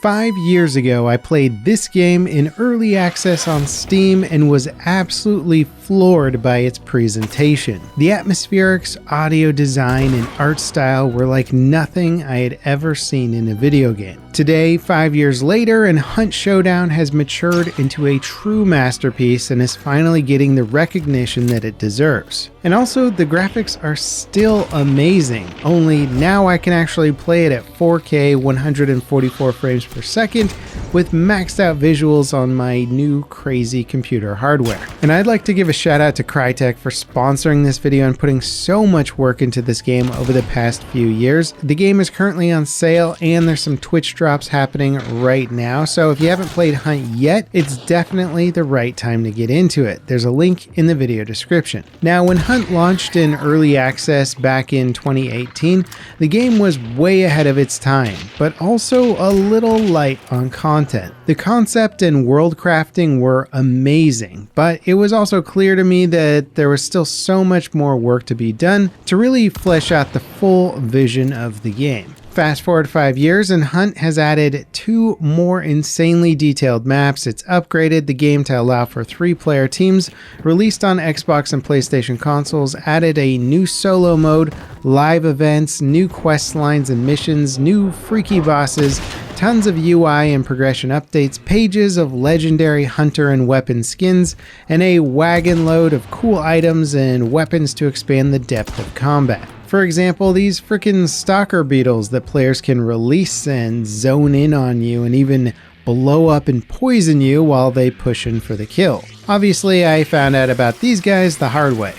5 years ago, I played this game in early access on Steam and was absolutely floored by its presentation. The atmospherics, audio design, and art style were like nothing I had ever seen in a video game. Today, 5 years later, and Hunt Showdown has matured into a true masterpiece and is finally getting the recognition that it deserves. And also, the graphics are still amazing, only now I can actually play it at 4K 144 frames per second with maxed out visuals on my new crazy computer hardware. And I'd like to give a shout out to Crytek for sponsoring this video and putting so much work into this game over the past few years. The game is currently on sale and there's some Twitch drops happening right now, so if you haven't played Hunt yet, it's definitely the right time to get into it. There's a link in the video description. Now, when Hunt launched in early access back in 2018, the game was way ahead of its time, but also a little light on content. The concept and world crafting were amazing, but it was also clear to me that there was still so much more work to be done to really flesh out the full vision of the game. Fast forward 5 years and Hunt has added 2 more insanely detailed maps. It's upgraded the game to allow for 3-player teams, released on Xbox and PlayStation consoles, added a new solo mode, live events, new quest lines and missions, new freaky bosses, tons of UI and progression updates, pages of legendary hunter and weapon skins, and a wagon load of cool items and weapons to expand the depth of combat. For example, these frickin' stalker beetles that players can release and zone in on you and even blow up and poison you while they push in for the kill. Obviously, I found out about these guys the hard way.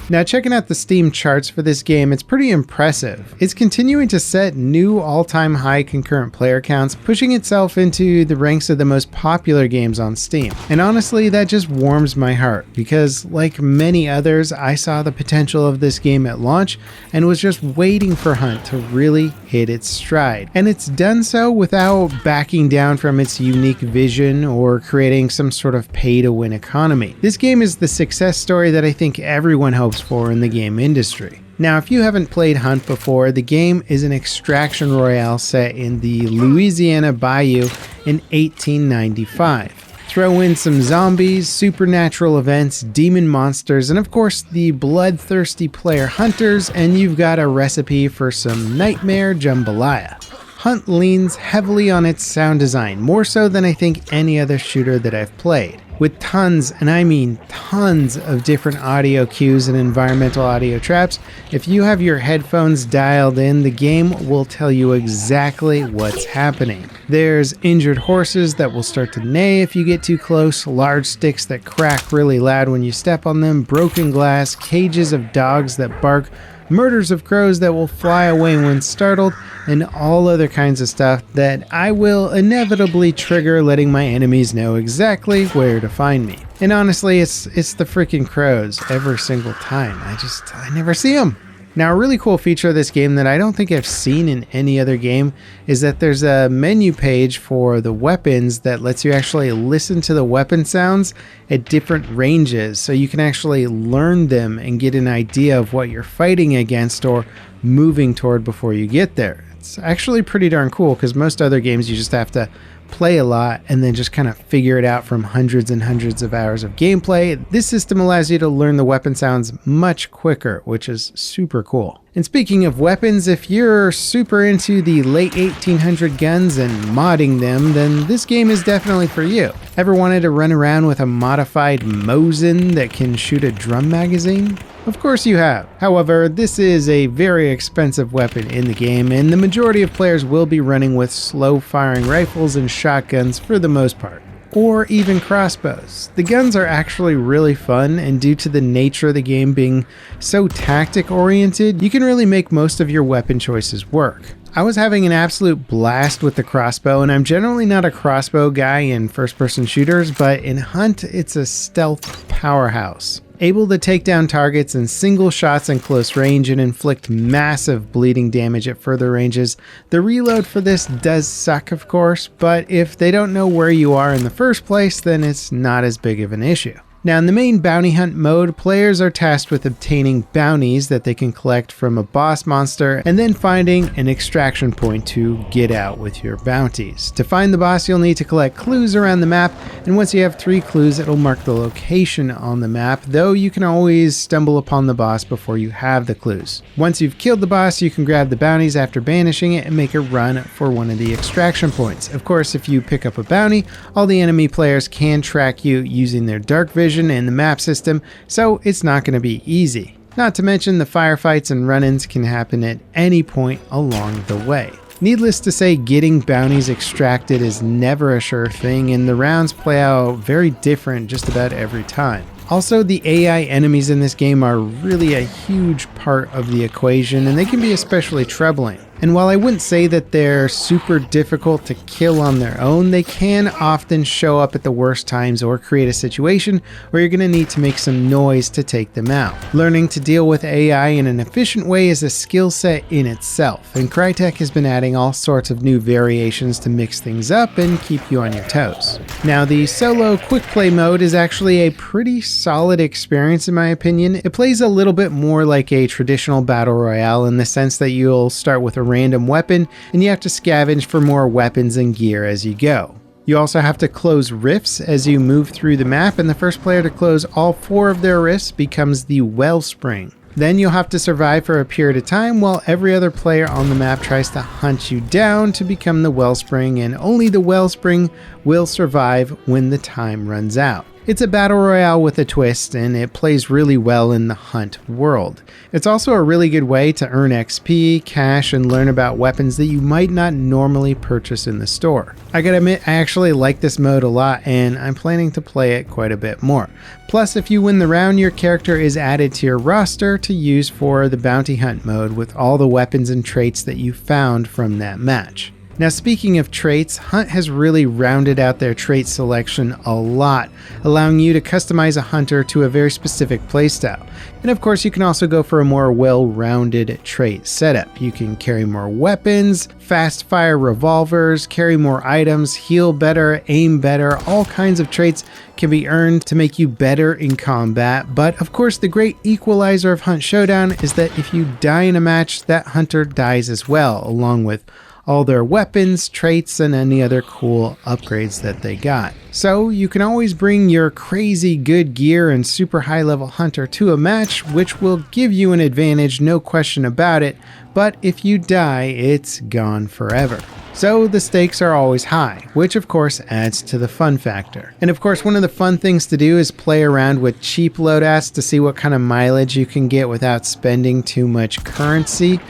Now, checking out the Steam charts for this game, it's pretty impressive. It's continuing to set new all-time high concurrent player counts, pushing itself into the ranks of the most popular games on Steam. And honestly, that just warms my heart, because like many others, I saw the potential of this game at launch and was just waiting for Hunt to really hit its stride. And it's done so without backing down from its unique vision or creating some sort of pay-to-win economy. This game is the success story that I think everyone hopes for in the game industry. Now, if you haven't played Hunt before, the game is an extraction royale set in the Louisiana Bayou in 1895. Throw in some zombies, supernatural events, demon monsters, and of course the bloodthirsty player hunters, and you've got a recipe for some nightmare jambalaya. Hunt leans heavily on its sound design, more so than I think any other shooter that I've played. With tons, and I mean tons, of different audio cues and environmental audio traps, if you have your headphones dialed in, the game will tell you exactly what's happening. There's injured horses that will start to neigh if you get too close, large sticks that crack really loud when you step on them, broken glass, cages of dogs that bark, murders of crows that will fly away when startled, and all other kinds of stuff that I will inevitably trigger, letting my enemies know exactly where to find me. And honestly, it's the freaking crows every single time. I never see them. Now, a really cool feature of this game that I don't think I've seen in any other game is that there's a menu page for the weapons that lets you actually listen to the weapon sounds at different ranges, so you can actually learn them and get an idea of what you're fighting against or moving toward before you get there. It's actually pretty darn cool, because most other games you just have to play a lot and then just kind of figure it out from hundreds and hundreds of hours of gameplay. This system allows you to learn the weapon sounds much quicker, which is super cool. And speaking of weapons, if you're super into the late 1800 guns and modding them, then this game is definitely for you. Ever wanted to run around with a modified Mosin that can shoot a drum magazine? Of course you have. However, this is a very expensive weapon in the game, and the majority of players will be running with slow-firing rifles and shotguns for the most part, or even crossbows. The guns are actually really fun, and due to the nature of the game being so tactic-oriented, you can really make most of your weapon choices work. I was having an absolute blast with the crossbow, and I'm generally not a crossbow guy in first-person shooters, but in Hunt, it's a stealth powerhouse. Able to take down targets in single shots in close range and inflict massive bleeding damage at further ranges. The reload for this does suck, of course, but if they don't know where you are in the first place, then it's not as big of an issue. Now, in the main bounty hunt mode, players are tasked with obtaining bounties that they can collect from a boss monster and then finding an extraction point to get out with your bounties. To find the boss, you'll need to collect clues around the map, and once you have 3 clues, it'll mark the location on the map, though you can always stumble upon the boss before you have the clues. Once you've killed the boss, you can grab the bounties after banishing it and make a run for one of the extraction points. Of course, if you pick up a bounty, all the enemy players can track you using their dark vision in the map system, so it's not going to be easy. Not to mention the firefights and run-ins can happen at any point along the way. Needless to say, getting bounties extracted is never a sure thing, and the rounds play out very different just about every time. Also, the AI enemies in this game are really a huge part of the equation, and they can be especially troubling. And while I wouldn't say that they're super difficult to kill on their own, they can often show up at the worst times or create a situation where you're going to need to make some noise to take them out. Learning to deal with AI in an efficient way is a skill set in itself, and Crytek has been adding all sorts of new variations to mix things up and keep you on your toes. Now, the solo quick play mode is actually a pretty solid experience in my opinion. It plays a little bit more like a traditional battle royale in the sense that you'll start with a random weapon and you have to scavenge for more weapons and gear as you go. You also have to close rifts as you move through the map, and the first player to close all 4 of their rifts becomes the wellspring. Then you'll have to survive for a period of time while every other player on the map tries to hunt you down to become the wellspring, and only the wellspring will survive when the time runs out. It's a battle royale with a twist, and it plays really well in the Hunt world. It's also a really good way to earn XP, cash, and learn about weapons that you might not normally purchase in the store. I gotta admit, I actually like this mode a lot, and I'm planning to play it quite a bit more. Plus, if you win the round, your character is added to your roster to use for the bounty hunt mode with all the weapons and traits that you found from that match. Now, speaking of traits, Hunt has really rounded out their trait selection a lot, allowing you to customize a hunter to a very specific playstyle. And of course, you can also go for a more well-rounded trait setup. You can carry more weapons, fast-fire revolvers, carry more items, heal better, aim better. All kinds of traits can be earned to make you better in combat. But of course, the great equalizer of Hunt Showdown is that if you die in a match, that hunter dies as well, along with all their weapons, traits, and any other cool upgrades that they got. So you can always bring your crazy good gear and super high level hunter to a match, which will give you an advantage, no question about it, but if you die, it's gone forever. So the stakes are always high, which of course adds to the fun factor. And of course, one of the fun things to do is play around with cheap loadouts to see what kind of mileage you can get without spending too much currency.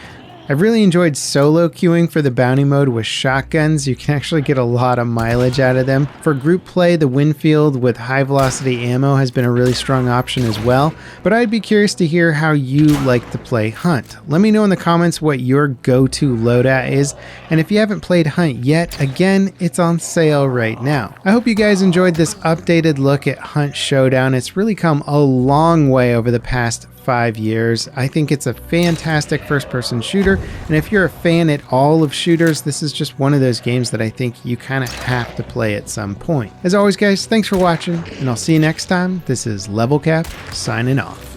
I've really enjoyed solo queuing for the bounty mode with shotguns. You can actually get a lot of mileage out of them. For group play, the Winfield with high velocity ammo has been a really strong option as well, but I'd be curious to hear how you like to play Hunt. Let me know in the comments what your go-to loadout is, and if you haven't played Hunt yet, again, it's on sale right now. I hope you guys enjoyed this updated look at Hunt Showdown. It's really come a long way over the past 5 years. I think it's a fantastic first-person shooter, and if you're a fan at all of shooters, this is just one of those games that I think you kind of have to play at some point. As always, guys, thanks for watching, and I'll see you next time. This is Level Cap, signing off.